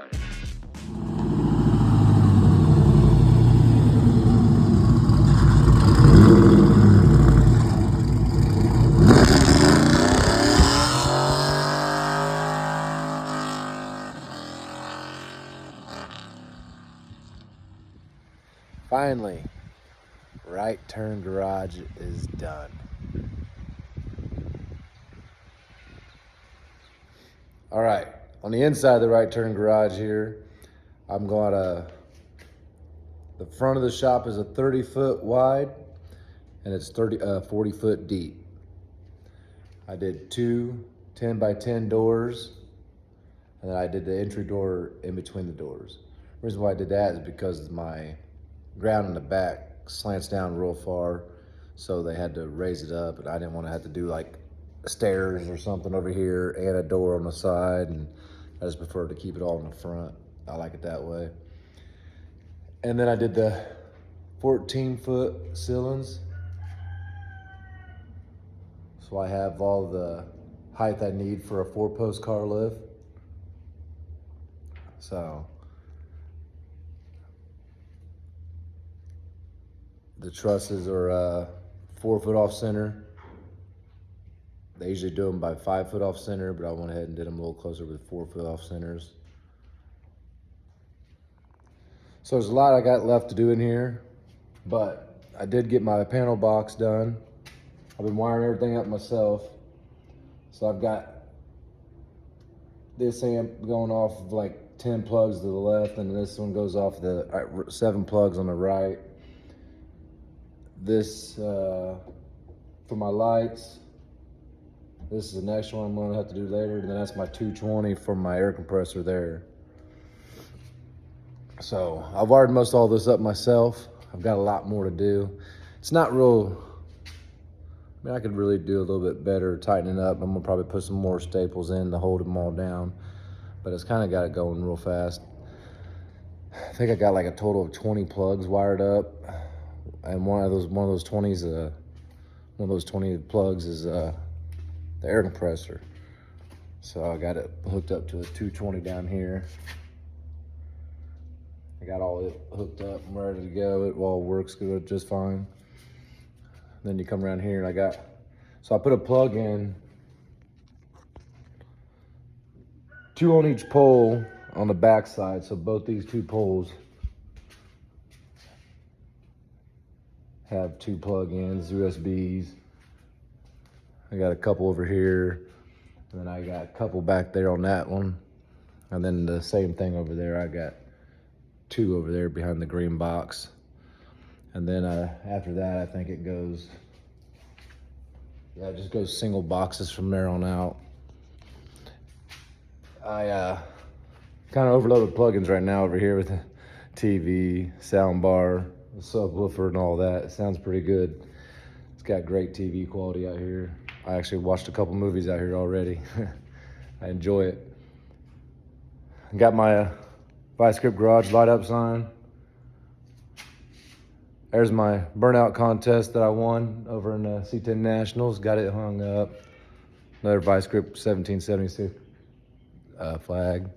started. Finally, right turn garage is done. All right, on the inside of the right turn garage here, I'm going to, the front of the shop is a 30-foot wide and it's 40 foot deep. I did two 10 by 10 doors and then I did the entry door in between the doors. The reason why I did that is because my ground in the back slants down real far, so they had to raise it up, and I didn't want to have to do like stairs or something over here and a door on the side, and I just prefer to keep it all in the front. I like it that way. And then I did the 14-foot ceilings, so I have all the height I need for a 4-post car lift. So the trusses are 4 foot off center. They usually do them by 5 foot off center, but I went ahead and did them a little closer with 4 foot off centers. So there's a lot I got left to do in here, but I did get my panel box done. I've been wiring everything up myself. So I've got this amp going off of like 10 plugs to the left, and this one goes off the 7 plugs on the right. This for my lights. This is the next one I'm gonna have to do later, and then that's my 220 for my air compressor there. So I've wired most all this up myself. I've got a lot more to do. It's not real, I mean, I could really do a little bit better tightening up. I'm gonna probably put some more staples in to hold them all down, but it's kind of got it going real fast. I think I got like a total of 20 plugs wired up, and one of those 20s, one of those 20 plugs is the air compressor. So I got it hooked up to a 220 down here. I got all it hooked up and ready to go. It all works good, just fine. Then you come around here and so I put a plug in, 2 on each pole on the back side. So both these 2 poles have 2 plug-ins, USBs. I got a couple over here, and then I got a couple back there on that one. And then the same thing over there, I got 2 over there behind the green box. And then after that, I think it goes, it just goes single boxes from there on out. I kind of overloaded plugins right now over here with the TV, sound bar, the subwoofer and all that. It sounds pretty good. It's got great TV quality out here. I actually watched a couple movies out here already. I enjoy it. Got my Vice Grip Garage light up sign. There's my burnout contest that I won over in the C10 Nationals. Got it hung up. Another Vice Grip 1776 flag.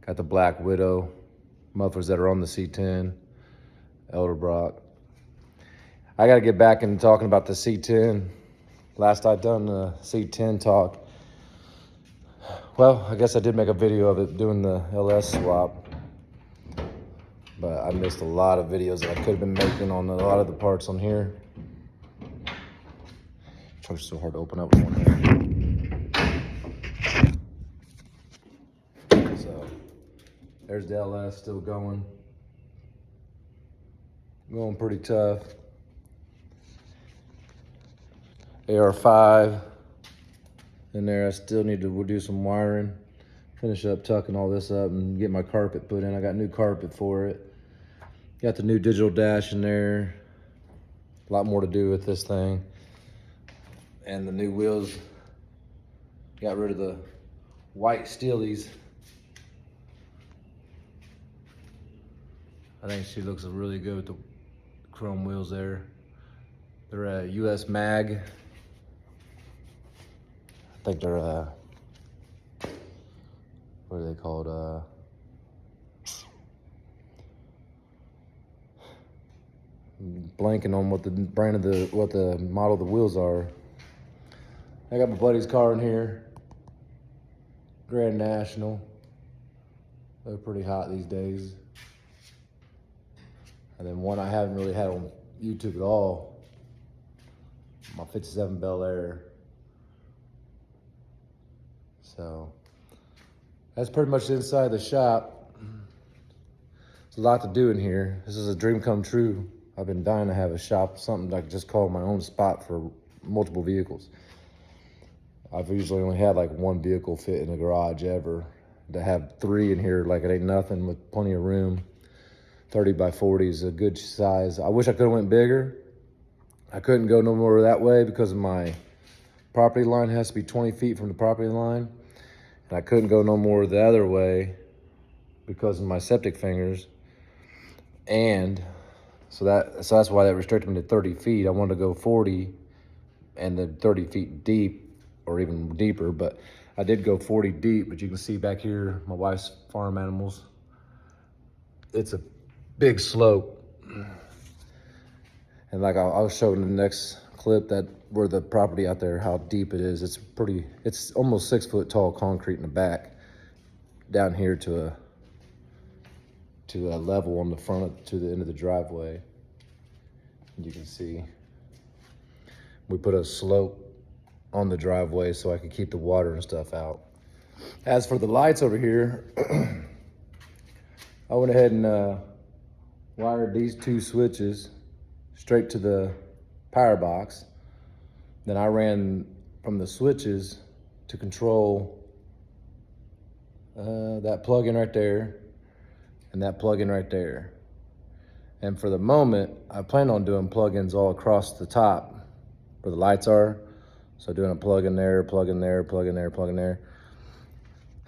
Got the Black Widow mufflers that are on the C10 Elderbrock. I got to get back into talking about the C10. Last I done the C10 talk, well, I guess I did make a video of it doing the LS swap, but I missed a lot of videos that I could have been making on a lot of the parts on here. Truck's so hard to open up with one hand. So there's the LS still going pretty tough. AR5 in there. I still need to do some wiring, finish up tucking all this up and get my carpet put in. I got new carpet for it. Got the new digital dash in there. A lot more to do with this thing. And the new wheels. Got rid of the white steelies. I think she looks really good with the chrome wheels there. They're a US mag. I think they're what are they called? Blanking on what the brand of what the model of the wheels are. I got my buddy's car in here. Grand National. They're pretty hot these days. And then one I haven't really had on YouTube at all. My 57 Bel Air. So that's pretty much inside the shop. There's a lot to do in here. This is a dream come true. I've been dying to have a shop, something I could just call my own spot for multiple vehicles. I've usually only had like one vehicle fit in the garage ever. To have 3 in here, like it ain't nothing, with plenty of room. 30 by 40 is a good size. I wish I could have went bigger. I couldn't go no more that way because of my property line has to be 20 feet from the property line. And I couldn't go no more the other way because of my septic fingers. And so that's why that restricted me to 30 feet. I wanted to go 40 and then 30 feet deep or even deeper, but I did go 40 deep. But you can see back here, my wife's farm animals. It's a big slope. And like I'll show in the next clip that where the property out there, how deep it is. It's almost 6 foot tall concrete in the back, down here to a level on the front to the end of the driveway. And you can see we put a slope on the driveway so I could keep the water and stuff out. As for the lights over here, I went ahead and wired these 2 switches straight to the power box. Then I ran from the switches to control that plug-in right there and that plug-in right there. And for the moment, I plan on doing plug-ins all across the top where the lights are. So doing a plug-in there, plug-in there, plug-in there, plug-in there.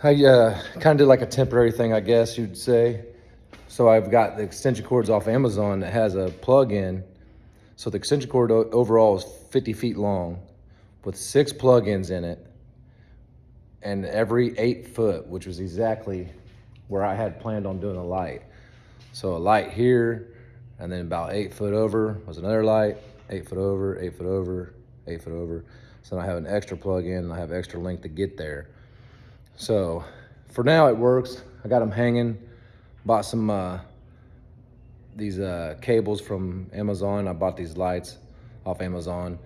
I kind of did like a temporary thing, I guess you'd say. So I've got the extension cords off Amazon that has a plug-in. So the extension cord overall is 50 feet long with 6 plug-ins in it. And every 8 foot, which was exactly where I had planned on doing a light. So a light here, and then about 8 foot over was another light, 8 foot over, 8 foot over, 8 foot over. So I have an extra plug-in, and I have extra length to get there. So for now it works. I got them hanging. Bought some these cables from Amazon. I bought these lights off Amazon,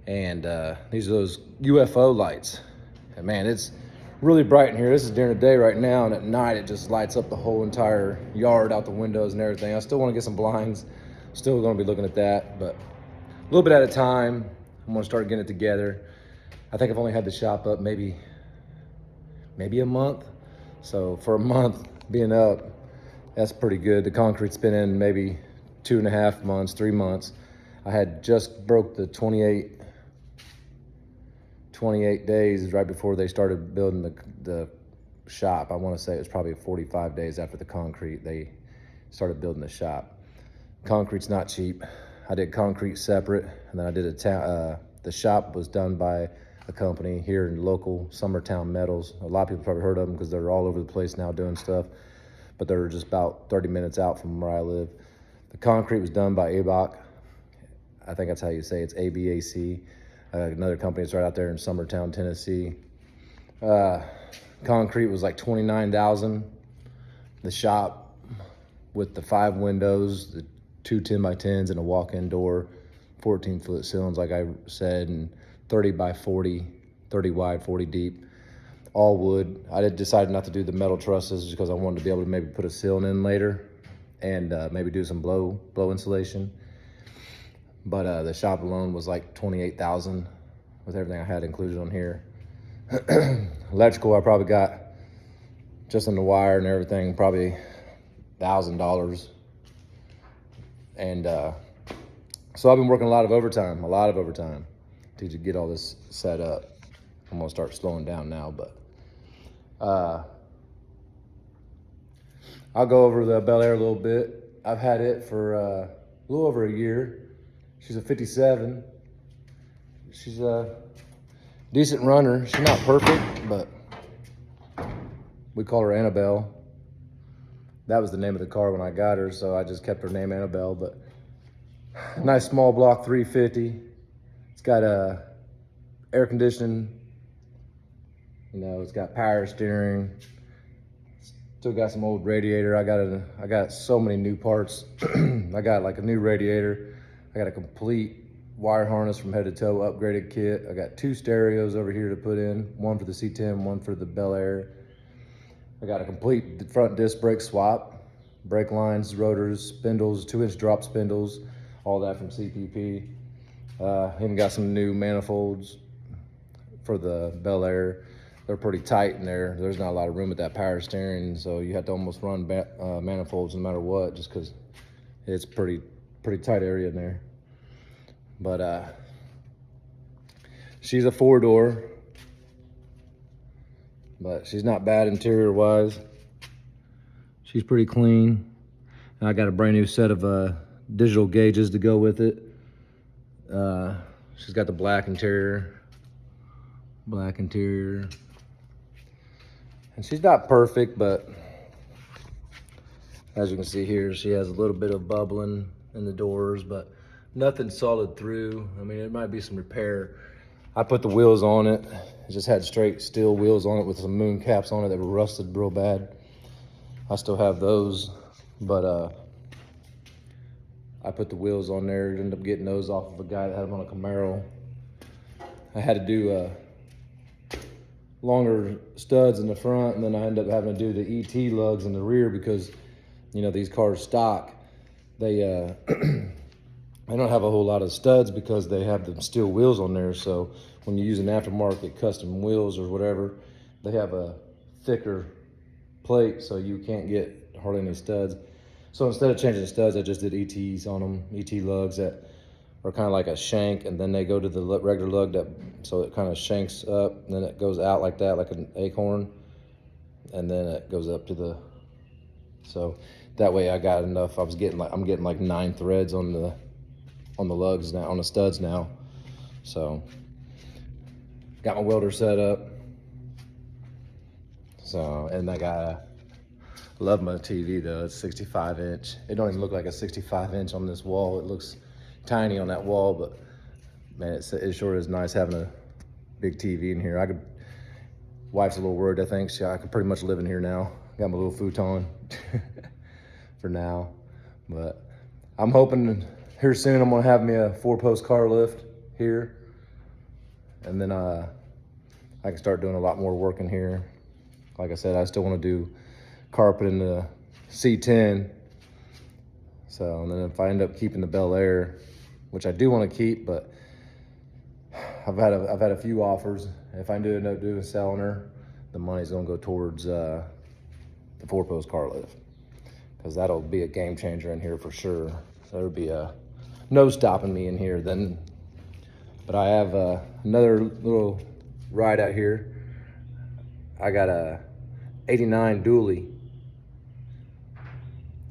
and these are those UFO lights. And man, it's really bright in here. This is during the day right now, and at night it just lights up the whole entire yard out the windows and everything. I still want to get some blinds. Still going to be looking at that, but a little bit at a time. I'm going to start getting it together. I think I've only had the shop up maybe a month. So for a month being up, that's pretty good. The concrete's been in maybe 2.5 months, 3 months. I had just broke the 28 days right before they started building the shop. I want to say it was probably 45 days after the concrete they started building the shop. Concrete's not cheap. I did concrete separate, and then I did the shop was done by a company here in local, Summertown Metals. A lot of people probably heard of them because they're all over the place now doing stuff, but they're just about 30 minutes out from where I live. The concrete was done by ABAC. I think that's how you say it. It's ABAC. Another company that's right out there in Summertown, Tennessee. Concrete was like $29,000. The shop with the 5 windows, the 2 10x10s and a walk-in door, 14-foot ceilings, like I said, and 30 by 40, 30 wide, 40 deep, all wood. I decided not to do the metal trusses because I wanted to be able to maybe put a ceiling in later and maybe do some blow insulation. But the shop alone was like $28,000 with everything I had included on here. Electrical, I probably got just on the wire and everything, probably $1,000. And so I've been working a lot of overtime to get all this set up. I'm gonna start slowing down now, but I'll go over the Bel Air a little bit. I've had it for a little over a year. She's a 57. She's a decent runner. She's not perfect, but We call her Annabelle. That was the name of the car when I got her, so I just kept her name Annabelle. But nice small block 350. It's got air conditioning. You know, it's got power steering. Still got some old radiator. I got so many new parts. I got like a new radiator. I got a complete wire harness from head to toe upgraded kit. I got 2 stereos over here to put in, one for the C10, one for the Bel Air. I got a complete front disc brake swap, brake lines, rotors, spindles, 2-inch drop spindles, all that from CPP. Even got some new manifolds for the Bel Air. They're pretty tight in there. There's not a lot of room with that power steering, so you have to almost run manifolds no matter what, just because it's pretty tight area in there. But she's a 4-door, but she's not bad interior wise. She's pretty clean. And I got a brand new set of digital gauges to go with it. She's got the black interior. And she's not perfect, but as you can see here, she has a little bit of bubbling in the doors, but nothing solid through. I mean, it might be some repair. I put the wheels on it. It just had straight steel wheels on it with some moon caps on it that were rusted real bad. I still have those, but I put the wheels on there. Ended up getting those off of a guy that had them on a Camaro. I had to do longer studs in the front, and then I ended up having to do the ET lugs in the rear because, you know, these cars stock, they they don't have a whole lot of studs because they have the steel wheels on there. So when you use an aftermarket custom wheels or whatever, they have a thicker plate, so you can't get hardly any studs. So instead of changing the studs, I just did ETs on them, ET lugs that are kind of like a shank, and then they go to the regular lug that, so it kind of shanks up, and then it goes out like that, like an acorn, and then it goes up to the, so that way I got enough. I'm getting like 9 threads on the lugs now, on the studs now. So got my welder set up. So, and I love my TV though. It's 65 inch. It don't even look like a 65 inch on this wall. It looks tiny on that wall, but man, it sure is nice having a big TV in here. Wife's a little worried. I think I could pretty much live in here now. Got my little futon for now, but I'm hoping here soon I'm gonna have me a 4-post car lift here, and then I can start doing a lot more work in here. Like I said, I still want to do carpet in the C10. So, and then if I end up keeping the Bel Air, which I do want to keep, but I've had a few offers. If I end up doing selling her, the money's gonna go towards the 4-post car lift, because that'll be a game changer in here for sure. So there'll be no stopping me in here then. But I have another little ride out here. I got a 89 dually,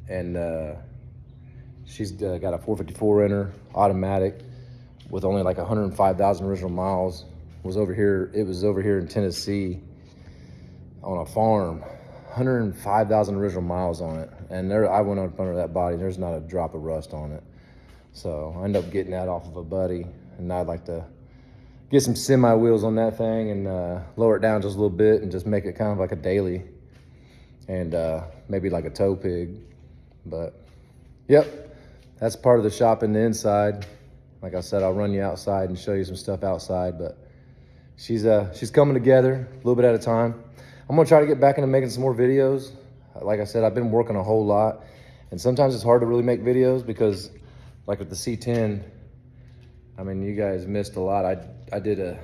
and she's got a 454 in her, automatic, with only like 105,000 original miles. It was over here in Tennessee on a farm. 105,000 original miles on it, and I went up under that body. There's not a drop of rust on it. So I ended up getting that off of a buddy, and I'd like to get some semi wheels on that thing and lower it down just a little bit and just make it kind of like a daily, and maybe like a tow pig. But yep, that's part of the shop in the inside. Like I said, I'll run you outside and show you some stuff outside, but she's coming together a little bit at a time. I'm gonna try to get back into making some more videos. Like I said, I've been working a whole lot, and sometimes it's hard to really make videos because, like with the C10, I mean, you guys missed a lot. I did a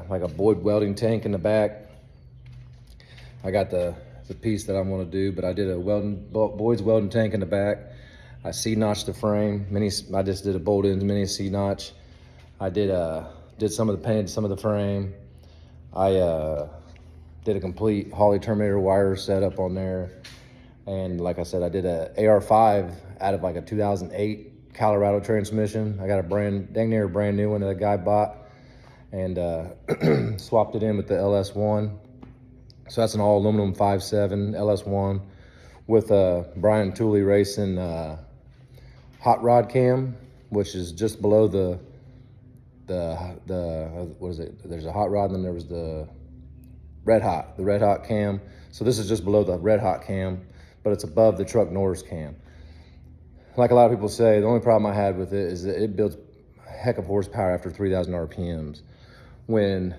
like a Boyd welding tank in the back. I got the piece that I want to do, but I did a Boyd's welding tank in the back. I C-notched the frame. I just did a bolt-in mini C-notch. I did some of the paint, some of the frame. I did a complete Holley Terminator wire setup on there. And like I said, I did a AR5 out of like a 2008 Colorado transmission. I got a dang near brand new one that a guy bought, and swapped it in with the LS1. So that's an all aluminum 5.7 LS1 with a Brian Tooley Racing hot rod cam, which is just below the what is it? There's a hot rod, and then there was the red hot cam. So this is just below the red hot cam, but it's above the Truck Norris cam. Like a lot of people say, the only problem I had with it is that it builds a heck of horsepower after 3,000 RPMs. When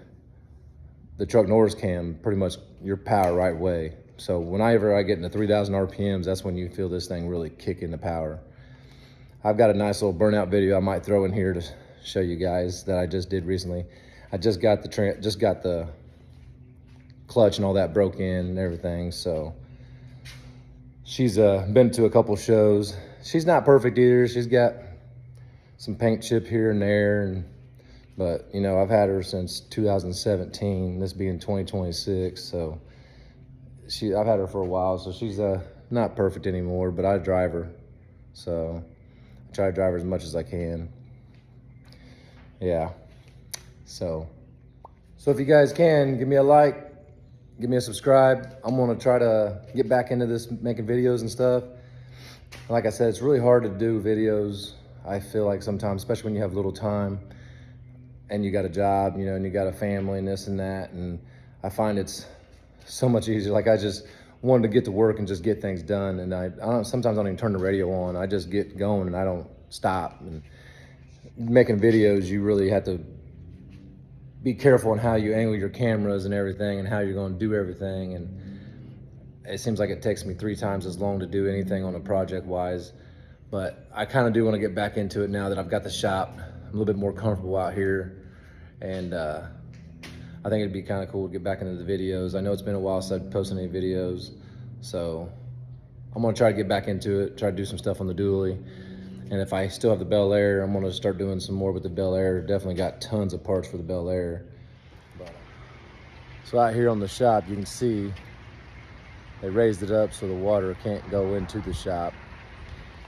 the Truck Norris cam, pretty much your power right away. So whenever I get into 3,000 RPMs, that's when you feel this thing really kick into power. I've got a nice little burnout video I might throw in here to show you guys that I just did recently. I just got the clutch and all that broke in and everything. So she's been to a couple shows. She's not perfect either. She's got some paint chip here and there, but you know, I've had her since 2017, this being 2026. So I've had her for a while, so she's not perfect anymore, but I drive her. So I try to drive her as much as I can. Yeah. So if you guys can, give me a like, give me a subscribe. I'm gonna try to get back into this, making videos and stuff. Like I said, it's really hard to do videos, I feel like sometimes, especially when you have little time and you got a job, you know, and you got a family and this and that. And I find it's so much easier. Like I just wanted to get to work and just get things done. And sometimes I don't even turn the radio on. I just get going and I don't stop. And making videos, you really have to be careful on how you angle your cameras and everything and how you're going to do everything. And it seems like it takes me 3 times as long to do anything on a project wise, but I kind of do want to get back into it now that I've got the shop. I'm a little bit more comfortable out here, and I think it'd be kind of cool to get back into the videos. I know it's been a while since I've posted any videos, so I'm going to try to get back into it, try to do some stuff on the dually. And if I still have the Bel Air, I'm going to start doing some more with the Bel Air. Definitely got tons of parts for the Bel Air. So out here on the shop, you can see they raised it up so the water can't go into the shop.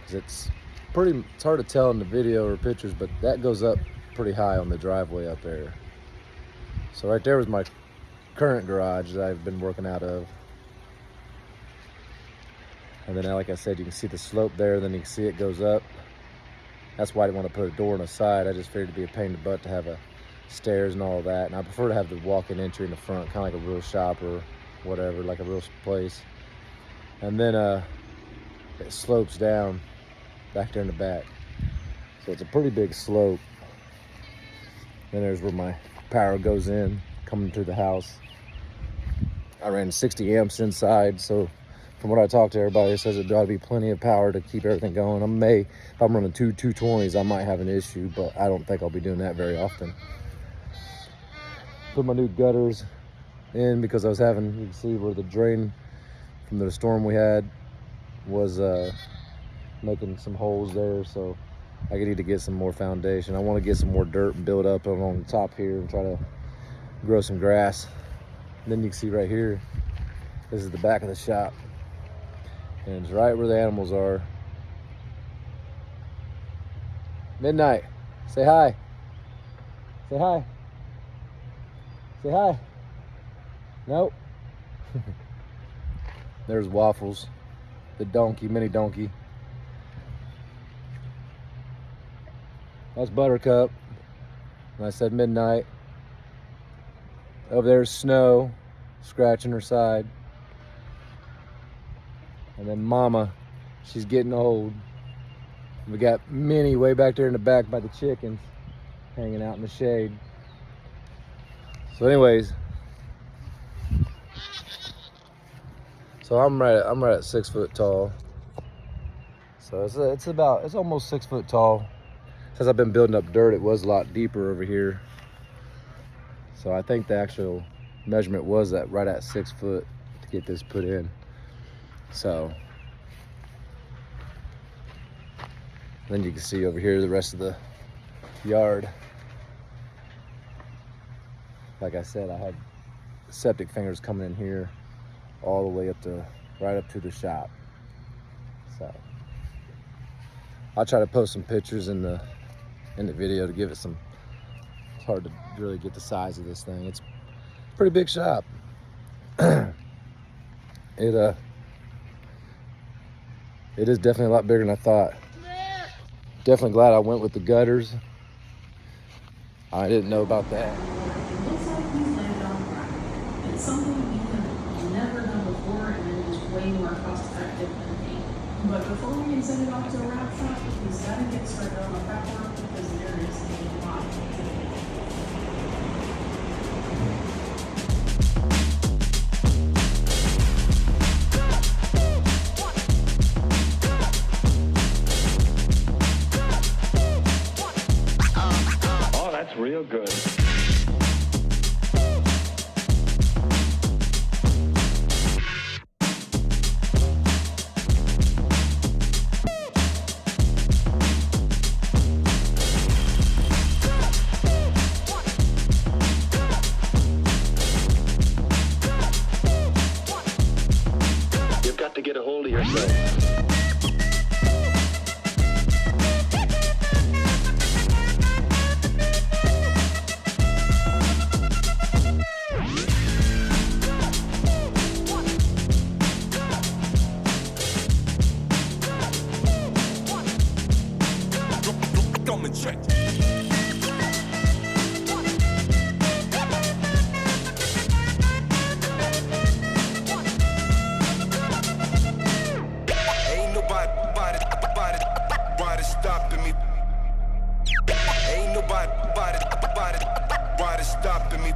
It's hard to tell in the video or pictures, but that goes up pretty high on the driveway up there. So right there was my current garage that I've been working out of. And then, like I said, you can see the slope there, then you can see it goes up. That's why I didn't want to put a door on the side. I just figured it'd be a pain in the butt to have stairs and all that. And I prefer to have the walk-in entry in the front, kind of like a real shop or whatever, like a real place. And then it slopes down back there in the back. So it's a pretty big slope. Then there's where my power goes in, coming to the house. I ran 60 amps inside, so from what I talked to everybody, it says it ought to be plenty of power to keep everything going. If I'm running 220s, I might have an issue, but I don't think I'll be doing that very often. Put my new gutters in because I was having, you can see where the drain from the storm we had was making some holes there, so I need to get some more foundation. I want to get some more dirt and build up on the top here and try to grow some grass. And then you can see right here, this is the back of the shop, and it's right where the animals are. Midnight, say hi. Say hi. Say hi. Nope. There's Waffles, the donkey, mini donkey. That's Buttercup. And I said Midnight. Over there's Snow, scratching her side. And then Mama, she's getting old. We got Minnie way back there in the back by the chickens, hanging out in the shade. So anyways, so I'm right at 6 foot tall. So it's almost 6 foot tall. Since I've been building up dirt, it was a lot deeper over here. So I think the actual measurement was right at 6 foot to get this put in. So then you can see over here the rest of the yard. Like I said, I had septic fingers coming in here all the way right up to the shop. So I'll try to post some pictures in the video to give it some. It's hard to really get the size of this thing. It's a pretty big shop. It is definitely a lot bigger than I thought. Definitely glad I went with the gutters. I didn't know about that. It looks like he's landed on track. It's something we have never done before, and it is way more cost effective than paint. But before we can send it off to a wrap shop, we've got to get started on the prep work because there is a lot. Oh, that's real good. You've got to get a hold of yourself. Ain't nobody stopping me. Ain't nobody stopping me.